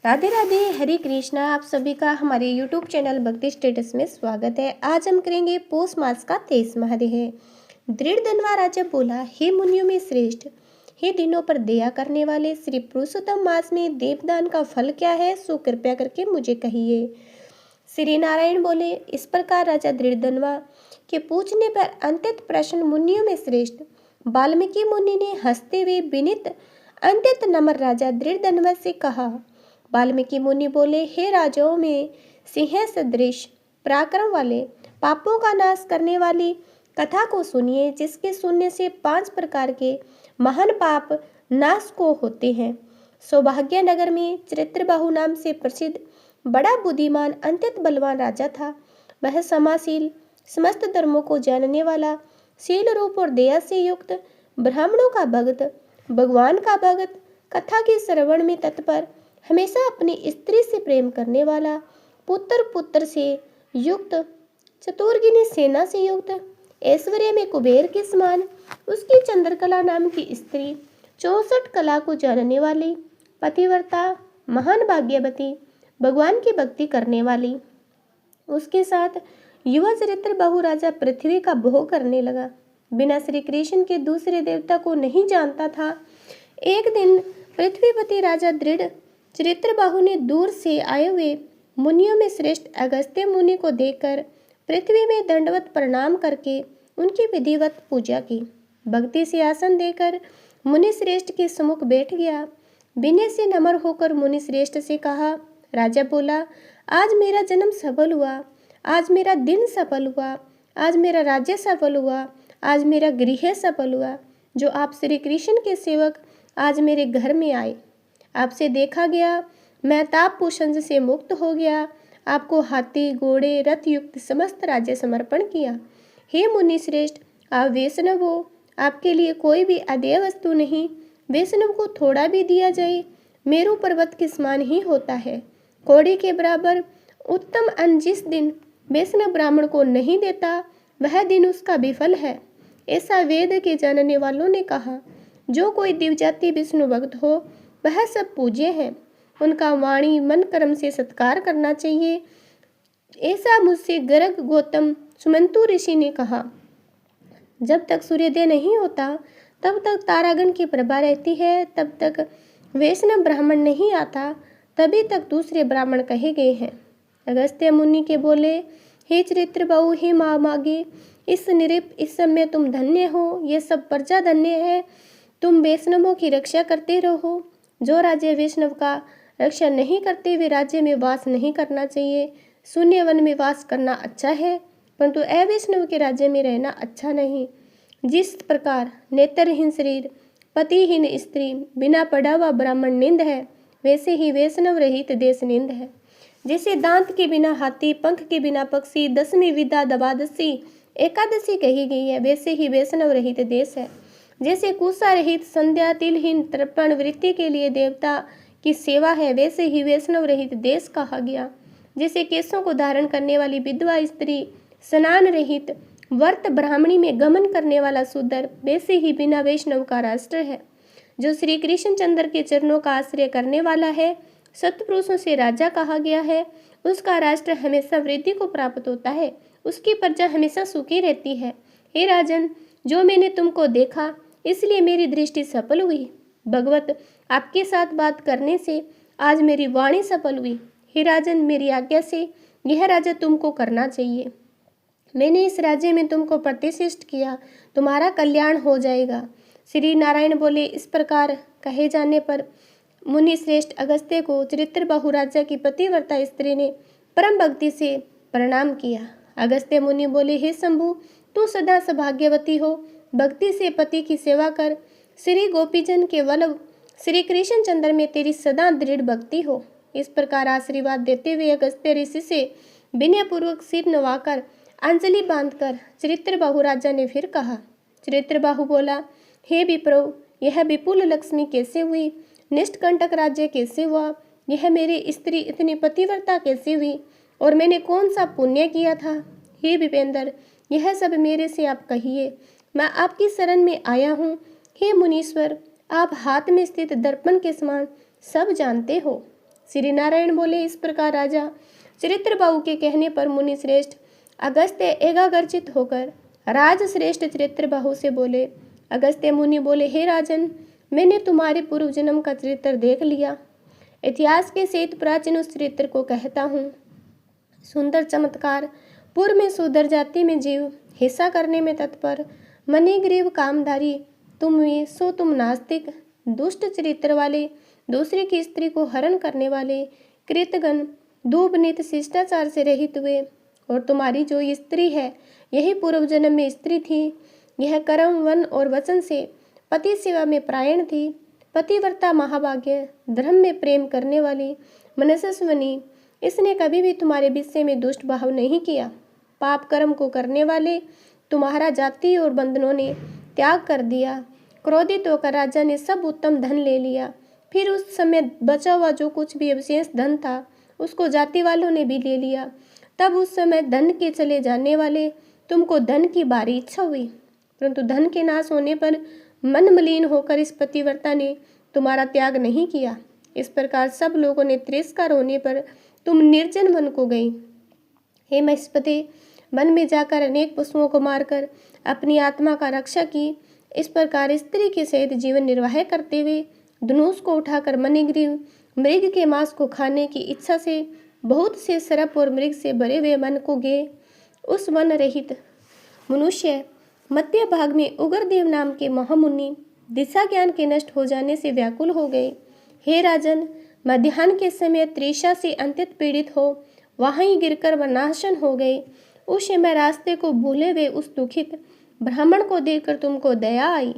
राधे राधे, हरे कृष्णा। आप सभी का हमारे YouTube चैनल भक्ति स्टेटस में स्वागत है। आज हम करेंगे पौष मास का 23वां अध्याय। दृढ़ धनवा राजा बोला, हे मुनियों में श्रेष्ठ, हे दिनों पर दया करने वाले, श्री पुरुषोत्तम मास में देवदान का फल क्या है, सो कृपया करके मुझे कहिए। श्री नारायण बोले, इस प्रकार राजा दृढ़ धनवा के पूछने पर अंत्यत प्रश्न मुनियों में श्रेष्ठ वाल्मीकि मुनि ने हंसते हुए विनीत अंत्यत नम्र राजा दृढ़ धनवा से कहा। वाल्मीकि मुनि बोले, हे राजाओं में सिंह सदृश पराक्रम वाले, पापों का नाश करने वाली कथा को सुनिए, जिसके सुनने से 5 प्रकार के महान पाप नाश को होते हैं। सौभाग्य नगर में चरित्रबाहु नाम से प्रसिद्ध बड़ा बुद्धिमान अत्यंत बलवान राजा था। वह समाशील, समस्त धर्मों को जानने वाला, शील रूप और दया से युक्त, ब्राह्मणों का भक्त, भगवान का भक्त, कथा के श्रवण में तत्पर, हमेशा अपनी स्त्री से प्रेम करने वाला, पुत्र से युक्त, चतुर्गिनी सेना से युक्त, ऐश्वर्य में कुबेर के समान, उसकी चंद्रकला नाम की स्त्री, 64 कला को जानने वाली, पतिव्रता, महान भाग्यवती, भगवान की भक्ति करने वाली। उसके साथ युवा चरित्र बहु राजा पृथ्वी का भोग करने लगा। बिना श्री कृष्ण के दूसरे देवता को नहीं जानता था। एक दिन पृथ्वीपति राजा दृढ़ चरित्रबाहु ने दूर से आए हुए मुनियों में श्रेष्ठ अगस्त्य मुनि को देखकर पृथ्वी में दंडवत प्रणाम करके उनकी विधिवत पूजा की। भक्ति से आसन देकर मुनि श्रेष्ठ के सम्मुख बैठ गया। विनय से नम्र होकर मुनि श्रेष्ठ से कहा। राजा बोला, आज मेरा जन्म सफल हुआ, आज मेरा दिन सफल हुआ, आज मेरा राज्य सफल हुआ, आज मेरा गृह सफल हुआ, जो आप श्री कृष्ण के सेवक आज मेरे घर में आए। आपसे देखा गया, मैं ताप पोषण से मुक्त हो गया। आपको हाथी, घोड़े, रथ युक्त समस्त राज्य समर्पण किया। हे मुनि श्रेष्ठ, आप वैष्णव हो, आपके लिए कोई भी अदेय वस्तु नहीं। वैष्णव को थोड़ा भी दिया जाए मेरु पर्वत के समान ही होता है। कौड़ी के बराबर उत्तम अन्न जिस दिन वैष्णव ब्राह्मण को नहीं देता, वह दिन उसका विफल है। ऐसा वेद के जानने वालों ने कहा। जो कोई दिव्यजाति विष्णु भक्त हो, वह सब पूज्य हैं। उनका वाणी मन कर्म से सत्कार करना चाहिए। ऐसा मुझसे गर्ग गौतम सुमंतु ऋषि ने कहा। जब तक सूर्योदय नहीं होता, तब तक तारागण की प्रभा रहती है। तब तक वैष्णव ब्राह्मण नहीं आता, तभी तक दूसरे ब्राह्मण कहे गए हैं। अगस्त्य मुनि के बोले, हे चरित्र बहु, हे मागे, इस निरिप इस समय तुम धन्य हो, ये सब प्रजा धन्य है। तुम वैष्णवों की रक्षा करते रहो। जो राज्य वैष्णव का रक्षा नहीं करते, वे राज्य में वास नहीं करना चाहिए। शून्य वन में वास करना अच्छा है, परंतु अवैष्णव के राज्य में रहना अच्छा नहीं। जिस प्रकार नेत्रहीन शरीर, पतिहीन स्त्री, बिना पढ़ा हुआ ब्राह्मण निंद है, वैसे ही वैष्णव रहित देश निंद है। जैसे दांत के बिना हाथी, पंख के बिना पक्षी, 10वीं विद्या द्वादशी एकादशी कही गई है, वैसे ही वैष्णव रहित देश है। जैसे कुशा रहित संध्या, तिलहीन तर्पण वृत्ति के लिए देवता की सेवा है, वैसे ही वैष्णव रहित देश कहा गया। जैसे केशों को धारण करने वाली विधवा स्त्री, स्नान रहित व्रत ब्राह्मणी में गमन करने वाला शूद्र, वैसे ही बिना वैष्णव का राष्ट्र है। जो श्री कृष्ण चंद्र के चरणों का आश्रय करने वाला है, सत्पुरुषों से राजा कहा गया है, उसका राष्ट्र हमेशा वृद्धि को प्राप्त होता है, उसकी प्रजा हमेशा सुखी रहती है। हे राजन, जो मैंने तुमको देखा, इसलिए मेरी दृष्टि सफल हुई। भगवत, आपके साथ बात करने से आज मेरी वाणी सफल हुई। हे राजन, मेरी आज्ञा से यह राज्य तुमको करना चाहिए। मैंने इस राज्य में तुमको प्रतिष्ठित किया, तुम्हारा कल्याण हो जाएगा। श्री नारायण बोले। इस प्रकार कहे जाने पर मुनि श्रेष्ठ अगस्त्य को चरित्र बहु राजा की पतिव्रता स्त्री ने परम भक्ति से प्रणाम किया। अगस्त्य मुनि बोले, हे शंभु, तू सदा सौभाग्यवती हो, भक्ति से पति की सेवा कर। श्री गोपीजन के वल्लभ श्री कृष्ण चंद्र में तेरी सदा दृढ़ भक्ति हो। इस प्रकार आशीर्वाद देते हुए अगस्त्य ऋषि से विनयपूर्वक सिर नवाकर अंजलि बांधकर चरित्रबाहु राजा ने फिर कहा। चरित्रबाहु बोला, हे विप्रो, यह विपुल लक्ष्मी कैसे हुई? निष्कंटक राज्य कैसे हुआ? यह मेरी स्त्री इतनी पतिव्रता कैसे हुई? और मैंने कौन सा पुण्य किया था? हे विपेंद्र, यह सब मेरे से आप कहिए। मैं आपकी शरण में आया हूँ। हे मुनीश्वर, आप हाथ में स्थित दर्पण के समान सब जानते हो। श्री नारायण बोले, इस प्रकार राजा चरित्रबाहु के कहने पर मुनि श्रेष्ठ अगस्त्य एकाग्रचित होकर राजश्रेष्ठ चरित्रबाहु से बोले। अगस्त्य मुनि बोले, हे राजन, मैंने तुम्हारे पूर्व जन्म का चरित्र देख लिया। इतिहास के सहित प्राचीन उस चरित्र को कहता हूँ। सुंदर चमत्कार, पूर्व में शूद्र जाति में जीव, हिस्सा करने में तत्पर, मणिग्रीव कामधारी तुम हुए, सो तुम नास्तिक, दुष्ट चरित्र वाले, दूसरे की स्त्री को हरण करने वाले, कृतगण, दूबनीत शिष्टाचार से रहित हुए। और तुम्हारी जो स्त्री है, यही पूर्व जन्म में स्त्री थी। यह कर्म, वन और वचन से पति सेवा में प्रायण थी। पतिव्रता महाभाग्य, धर्म में प्रेम करने वाली, मनस्विनी। इसने कभी भी तुम्हारे विषय में दुष्ट भाव नहीं किया। पाप कर्म को करने वाले तुम्हारा जाति और बंधनों ने त्याग कर दिया। क्रोधित होकर राजा ने सब उत्तम धन ले लिया। फिर उस समय बचा हुआ जो कुछ भी अवशेष धन था, उसको जाति वालों ने भी ले लिया। तब उस समय धन के चले जाने वाले तुमको धन की भारी इच्छा हुई, परंतु धन के नाश होने पर मन मलिन होकर इस पतिव्रता ने तुम्हारा त्याग नहीं किया। इस प्रकार सब लोगों ने तिरस्कार होने पर तुम निर्जन वन को गई। हे महेश्वते, वन में जाकर अनेक पशुओं को मारकर अपनी आत्मा का रक्षा की। इस प्रकार स्त्री के सहित जीवन निर्वाह करते हुए धनुष को उठाकर मणिग्रीव मृग के मांस को खाने की इच्छा से बहुत से सर्प और मृग से भरे हुए वन को गए। उस वन रहित मनुष्य मध्य भाग में उग्रदेव नाम के महामुनि दिशा ज्ञान के नष्ट हो जाने से व्याकुल हो गए। हे राजन, मध्याह्न के समय तृषा से अत्यंत पीड़ित हो वहां ही गिरकर वनाशन हो गए। उस समय रास्ते को भूले हुए उस दुखित ब्राह्मण को देखकर तुमको दया आई।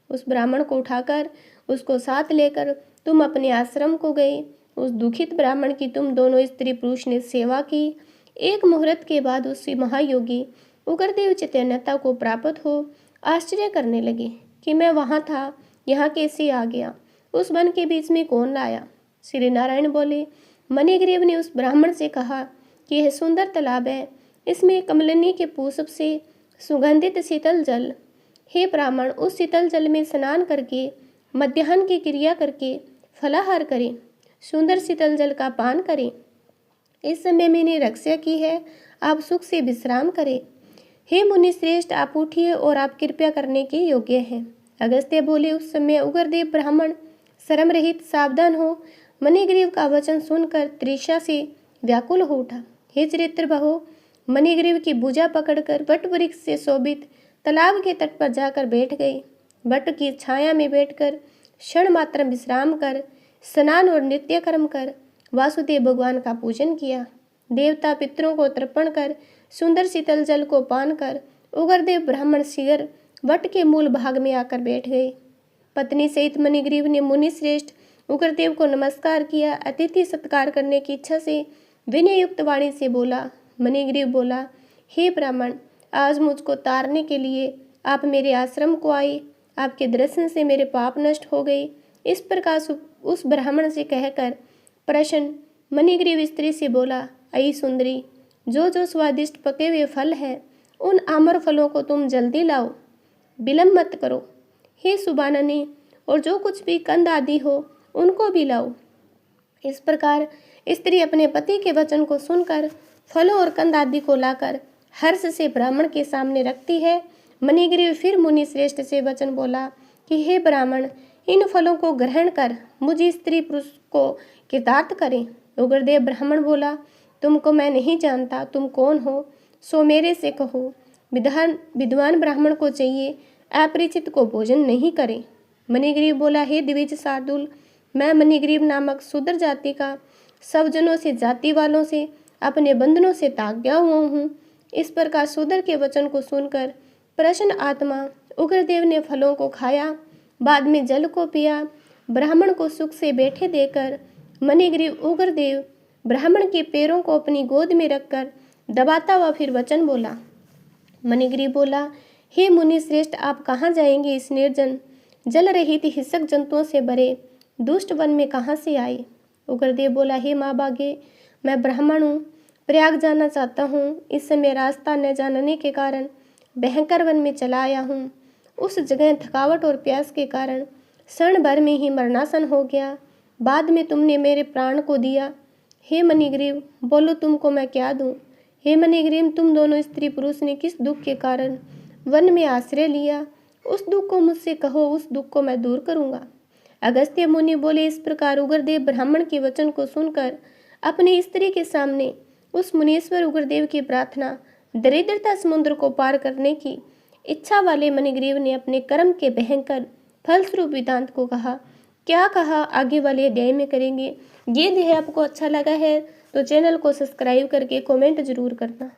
उस ब्राह्मण को उठाकर उसको साथ लेकर तुम अपने आश्रम को गए। उस दुखित ब्राह्मण की तुम दोनों स्त्री पुरुष ने सेवा की। एक मुहूर्त के बाद उसी महायोगी उग्रदेव चैतन्यता को प्राप्त हो आश्चर्य करने लगे कि मैं वहाँ था, यहाँ कैसे आ गया, उस वन के बीच में कौन लाया। श्री नारायण बोले, मणिग्रीव ने उस ब्राह्मण से कहा कि यह सुंदर तालाब है, इसमें कमलिनी के पुष्प से सुगंधित शीतल जल। हे ब्राह्मण, उस शीतल जल में स्नान करके मध्याह्न की क्रिया करके फलाहार करें, सुंदर शीतल जल का पान करें। इस समय मैंने रक्षा की है, आप सुख से विश्राम करें। हे मुनि श्रेष्ठ, आप उठिए और आप कृपया करने के योग्य हैं। अगस्त्य बोले, उस समय उग्रदेव ब्राह्मण शर्म रहित सावधान हो मणिग्रीव का वचन सुनकर तृषा से व्याकुल हो उठा। हे चरित्र बहु, मणिग्रीव की भुजा पकड़कर वट वृक्ष से शोभित तालाब के तट पर जाकर बैठ गए। वट की छाया में बैठकर क्षण मात्र विश्राम कर स्नान और नित्य कर्म कर वासुदेव भगवान का पूजन किया। देवता पितरों को तर्पण कर सुंदर शीतल जल को पान कर उग्रदेव ब्राह्मण शीघ्र वट के मूल भाग में आकर बैठ गए। पत्नी सहित मणिग्रीव ने मुनि श्रेष्ठ उग्रदेव को नमस्कार किया। अतिथि सत्कार करने की इच्छा से विनय युक्त वाणी से बोला। मणिग्रीव बोला, हे ब्राह्मण, आज मुझको तारने के लिए आप मेरे आश्रम को आए। आपके दर्शन से मेरे पाप नष्ट हो गए। इस प्रकार उस ब्राह्मण से कहकर प्रसन्न मणिग्रीव स्त्री से बोला, अई सुंदरी, जो जो स्वादिष्ट पके हुए फल है, उन आमर फलों को तुम जल्दी लाओ, विलंब मत करो। हे सुबाननी, और जो कुछ भी कंद आदि हो उनको भी लाओ। इस प्रकार स्त्री अपने पति के वचन को सुनकर फलों और कंद आदि को लाकर हर्ष से ब्राह्मण के सामने रखती है। मणिग्रीव फिर मुनि श्रेष्ठ से वचन बोला कि हे ब्राह्मण, इन फलों को ग्रहण कर मुझे स्त्री पुरुष को कृतार्थ करें। उग्रदेव ब्राह्मण बोला, तुमको मैं नहीं जानता, तुम कौन हो, सो मेरे से कहो। विद्वान ब्राह्मण को चाहिए, अपरिचित को भोजन नहीं करे। मणिग्रीव बोला, हे द्विज शार्दूल, मैं मणिग्रीव नामक शूद्र जाति का सब जनों से, जाति वालों से, अपने बंधनों से ताक गया हुआ हूँ। इस प्रकार शूद्र के वचन को सुनकर प्रसन्न आत्मा उग्रदेव ने फलों को खाया, बाद में जल को पिया। ब्राह्मण को सुख से बैठे देकर मणिग्रीव उग्रदेव ब्राह्मण के पैरों को अपनी गोद में रखकर दबाता हुआ फिर वचन बोला। मणिग्रीव बोला, हे मुनि श्रेष्ठ, आप कहाँ जाएंगे? इस निर्जन जल रहित हिंसक जंतुओं से भरे दुष्ट वन में कहाँ से आए? उग्रदेव बोला, हे माँ बागे, मैं ब्राह्मण हूँ, प्रयाग जाना चाहता हूँ। इस समय रास्ता न जानने के कारण भयंकर वन में चला आया हूँ। उस जगह थकावट और प्यास के कारण क्षण भर में ही मरणासन हो गया। बाद में तुमने मेरे प्राण को दिया। हे मणिग्रीव, बोलो तुमको मैं क्या दूं। हे मणिग्रीव, तुम दोनों स्त्री पुरुष ने किस दुख के कारण वन में आश्रय लिया, उस दुख को मुझसे कहो, उस दुख को मैं दूर करूंगा। अगस्त्य मुनि बोले, इस प्रकार उग्रदेव ब्राह्मण के वचन को सुनकर अपनी स्त्री के सामने उस मुनीश्वर उग्रदेव की प्रार्थना, दरिद्रता समुद्र को पार करने की इच्छा वाले मणिग्रीव ने अपने कर्म के भयंकर फलस्वरूप वेदांत को कहा। क्या कहा आगे वाले अध्याय में करेंगे। ये अध्याय आपको अच्छा लगा है तो चैनल को सब्सक्राइब करके कमेंट जरूर करना।